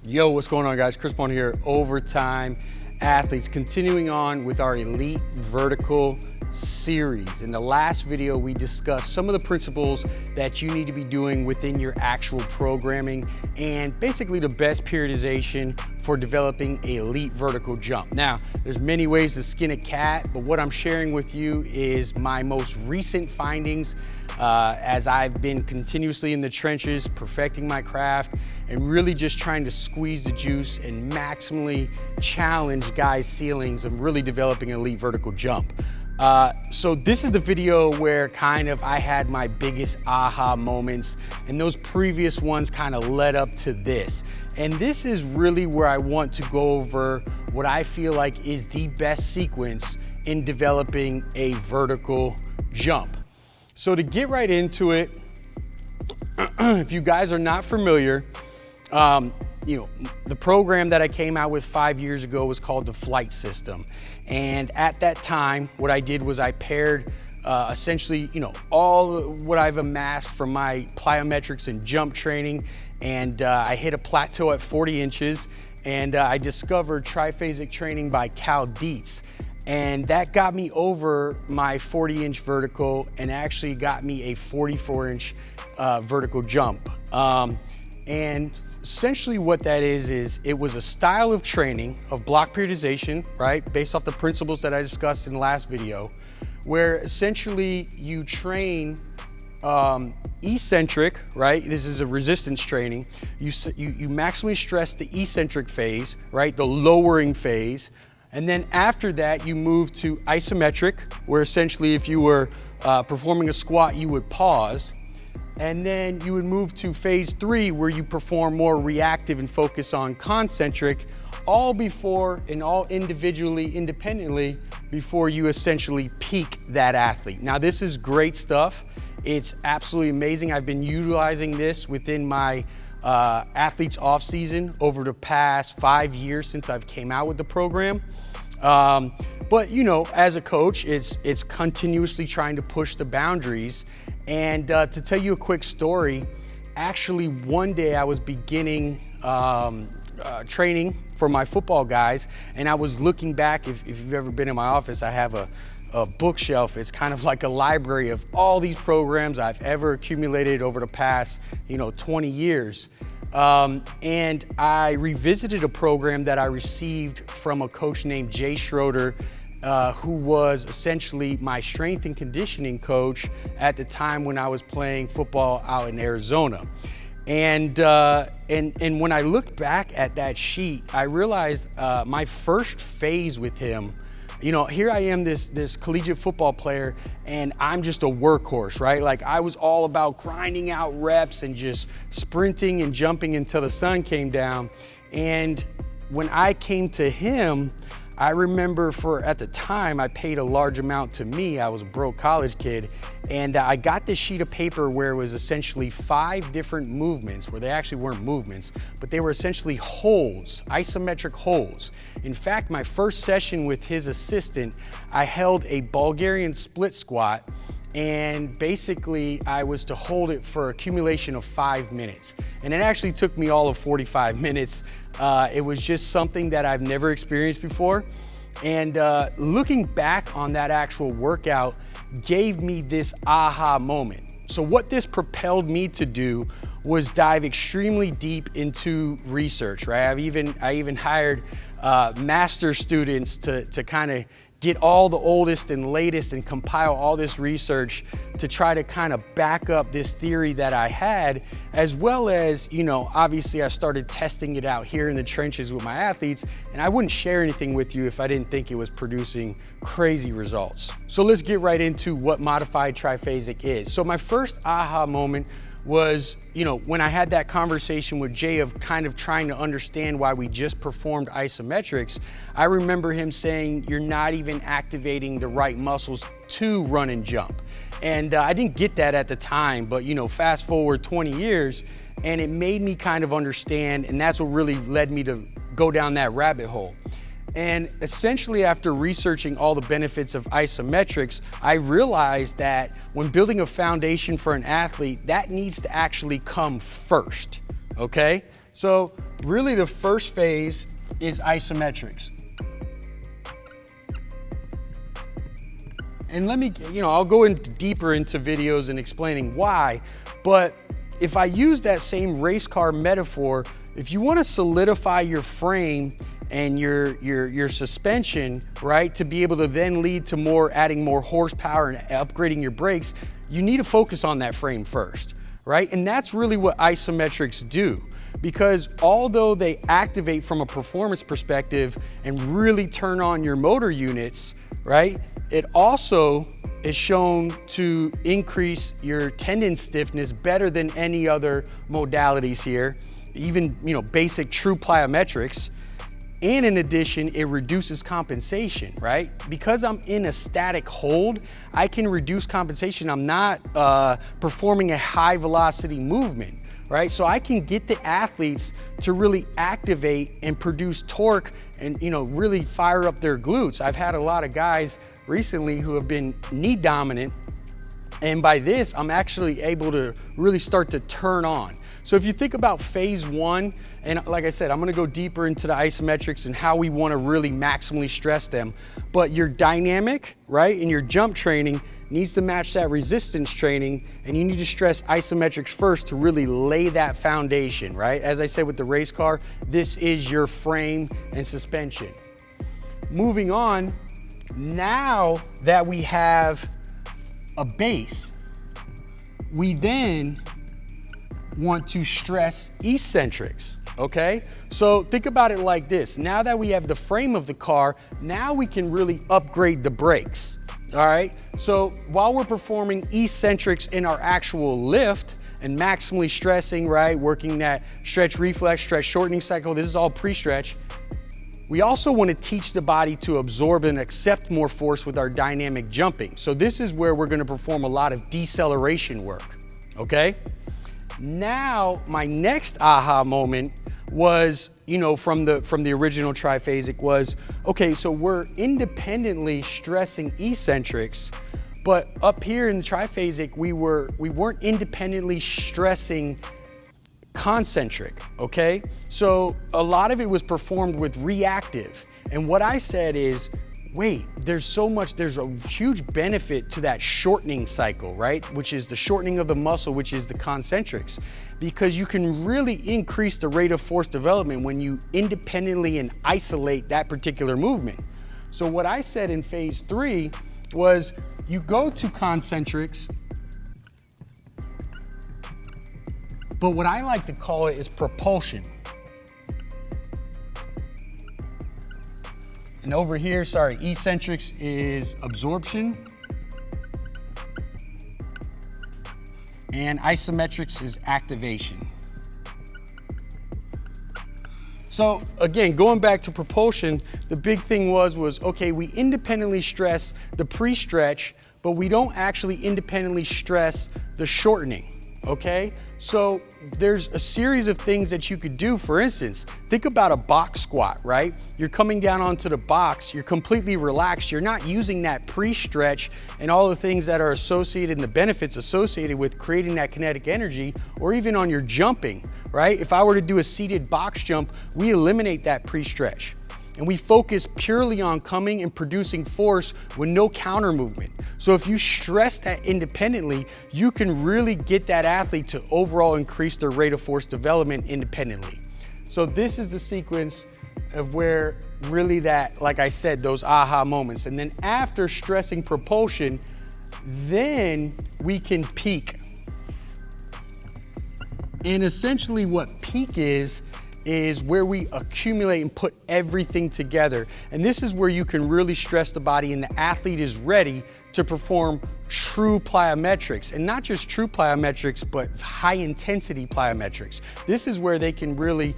Yo, what's going on, guys? Chris Bone here, Overtime Athletes, continuing on with our Elite Vertical series. In the last video, we discussed some of the principles that you need to be doing within your actual programming and basically the best periodization for developing an elite vertical jump. Now, there's many ways to skin a cat, but what I'm sharing with you is my most recent findings as I've been continuously in the trenches, perfecting my craft, and really just trying to squeeze the juice and maximally challenge guys' ceilings of really developing an elite vertical jump. So this is the video where kind of I had my biggest aha moments, and those previous ones kind of led up to this. And this is really where I want to go over what I feel like is the best sequence in developing a vertical jump. So to get right into it, if you guys are not familiar, the program that I came out with 5 years ago was called the Flight System. And at that time, what I did was I paired essentially, all what I've amassed from my plyometrics and jump training, and I hit a plateau at 40 inches, and I discovered Triphasic Training by Cal Dietz. And that got me over my 40-inch vertical and actually got me a 44-inch vertical jump. And essentially what that is it was a style of training of block periodization, right? Based off the principles that I discussed in the last video, where essentially you train eccentric, right? This is a resistance training. You maximally stress the eccentric phase, right? The lowering phase. And then after that, you move to isometric, where essentially if you were performing a squat, you would pause. And then you would move to phase 3, where you perform more reactive and focus on concentric, all before and all individually, independently, before you essentially peak that athlete. Now, this is great stuff. It's absolutely amazing. I've been utilizing this within my athletes off season over the past 5 years since I've came out with the program. But as a coach, it's continuously trying to push the boundaries. And to tell you a quick story, actually one day I was beginning training for my football guys, and I was looking back. If you've ever been in my office, I have a bookshelf. It's kind of like a library of all these programs I've ever accumulated over the past 20 years. And I revisited a program that I received from a coach named Jay Schroeder, who was essentially my strength and conditioning coach at the time when I was playing football out in Arizona. And when I looked back at that sheet, I realized my first phase with him, here I am, this collegiate football player, and I'm just a workhorse, right? Like, I was all about grinding out reps and just sprinting and jumping until the sun came down. And when I came to him, I remember at the time, I paid a large amount to me. I was a broke college kid, and I got this sheet of paper where it was essentially 5 different movements, where they actually weren't movements, but they were essentially holds, isometric holds. In fact, my first session with his assistant, I held a Bulgarian split squat, and basically I was to hold it for accumulation of 5 minutes. And it actually took me all of 45 minutes. It was just something that I've never experienced before. And looking back on that actual workout gave me this aha moment. So what this propelled me to do was dive extremely deep into research, right? I even hired master students to kind of get all the oldest and latest and compile all this research to try to kind of back up this theory that I had, as well as, obviously I started testing it out here in the trenches with my athletes, and I wouldn't share anything with you if I didn't think it was producing crazy results. So let's get right into what modified triphasic is. So my first aha moment was, when I had that conversation with Jay of kind of trying to understand why we just performed isometrics. I remember him saying, you're not even activating the right muscles to run and jump. And I didn't get that at the time, but fast forward 20 years, and it made me kind of understand, and that's what really led me to go down that rabbit hole. And essentially, after researching all the benefits of isometrics, I realized that when building a foundation for an athlete, that needs to actually come first, okay? So really the first phase is isometrics. And let me, I'll go deeper into videos and explaining why, but if I use that same race car metaphor, if you want to solidify your frame and your suspension, right, to be able to then lead to adding more horsepower and upgrading your brakes, you need to focus on that frame first, right? And that's really what isometrics do, because although they activate from a performance perspective and really turn on your motor units, right, it also is shown to increase your tendon stiffness better than any other modalities here, even basic true plyometrics. And in addition, it reduces compensation, right? Because I'm in a static hold, I can reduce compensation. I'm not performing a high velocity movement, right? So I can get the athletes to really activate and produce torque and really fire up their glutes. I've had a lot of guys recently who have been knee dominant, and by this I'm actually able to really start to turn on. So if you think about phase one, and like I said, I'm gonna go deeper into the isometrics and how we wanna really maximally stress them, but your dynamic, right, and your jump training needs to match that resistance training, and you need to stress isometrics first to really lay that foundation, right? As I said with the race car, this is your frame and suspension. Moving on, now that we have a base, we then want to stress eccentrics, okay? So think about it like this. Now that we have the frame of the car, now we can really upgrade the brakes, all right? So while we're performing eccentrics in our actual lift and maximally stressing, right, working that stretch reflex, stretch shortening cycle, this is all pre-stretch, we also want to teach the body to absorb and accept more force with our dynamic jumping. So this is where we're going to perform a lot of deceleration work, okay? Now, my next aha moment was, from the original triphasic was, okay, so we're independently stressing eccentrics, but up here in the triphasic, we weren't independently stressing concentric, okay? So a lot of it was performed with reactive. And what I said is, wait, there's a huge benefit to that shortening cycle, right? Which is the shortening of the muscle, which is the concentrics, because you can really increase the rate of force development when you independently and isolate that particular movement. So what I said in phase 3 was you go to concentrics, but what I like to call it is propulsion. And over here, eccentrics is absorption. And isometrics is activation. So again, going back to propulsion, the big thing was okay, we independently stress the pre-stretch, but we don't actually independently stress the shortening, okay? So there's a series of things that you could do. For instance, think about a box squat, right? You're coming down onto the box, you're completely relaxed, you're not using that pre-stretch and all the things that are associated and the benefits associated with creating that kinetic energy, or even on your jumping, right? If I were to do a seated box jump, we eliminate that pre-stretch. And we focus purely on coming and producing force with no counter movement. So if you stress that independently, you can really get that athlete to overall increase their rate of force development independently. So this is the sequence of where really that, like I said, those aha moments. And then after stressing propulsion, then we can peak. And essentially what peak is where we accumulate and put everything together. And this is where you can really stress the body and the athlete is ready to perform true plyometrics. And not just true plyometrics, but high intensity plyometrics. This is where they can really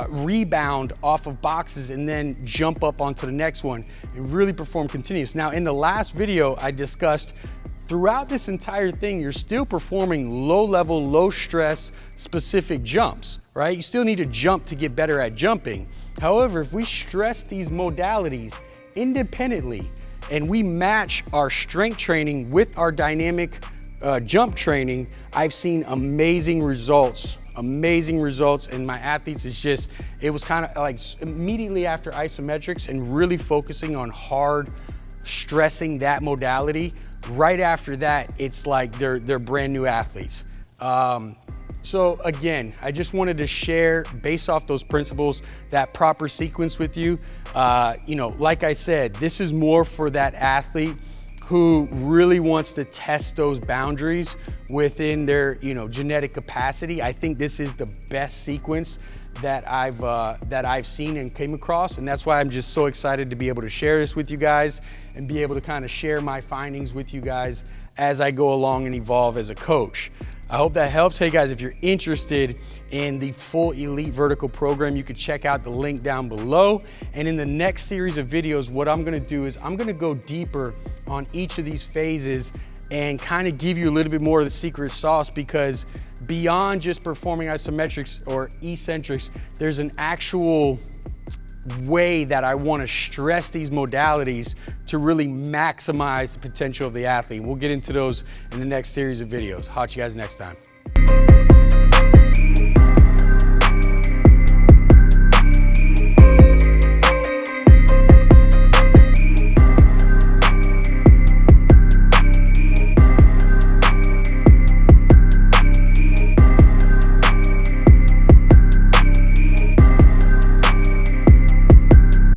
rebound off of boxes and then jump up onto the next one and really perform continuous. Now in the last video I discussed, throughout this entire thing, you're still performing low level, low stress specific jumps, right? You still need to jump to get better at jumping. However, if we stress these modalities independently and we match our strength training with our dynamic jump training, I've seen amazing results amazing results in my athletes. It was kind of like immediately after isometrics and really focusing on hard stressing that modality. Right after that, it's like they're brand new athletes. So again, I just wanted to share, based off those principles, that proper sequence with you. Like I said, this is more for that athlete who really wants to test those boundaries within their, genetic capacity. I think this is the best sequence that I've seen and came across, and that's why I'm just so excited to be able to share this with you guys and be able to kind of share my findings with you guys as I go along and evolve as a coach. I hope that helps. Hey guys, if you're interested in the full elite vertical program, you can check out the link down below. And in the next series of videos, what I'm gonna do is I'm gonna go deeper on each of these phases and kind of give you a little bit more of the secret sauce, because beyond just performing isometrics or eccentrics, there's an actual way that I want to stress these modalities to really maximize the potential of the athlete. We'll get into those in the next series of videos. I'll catch you guys next time.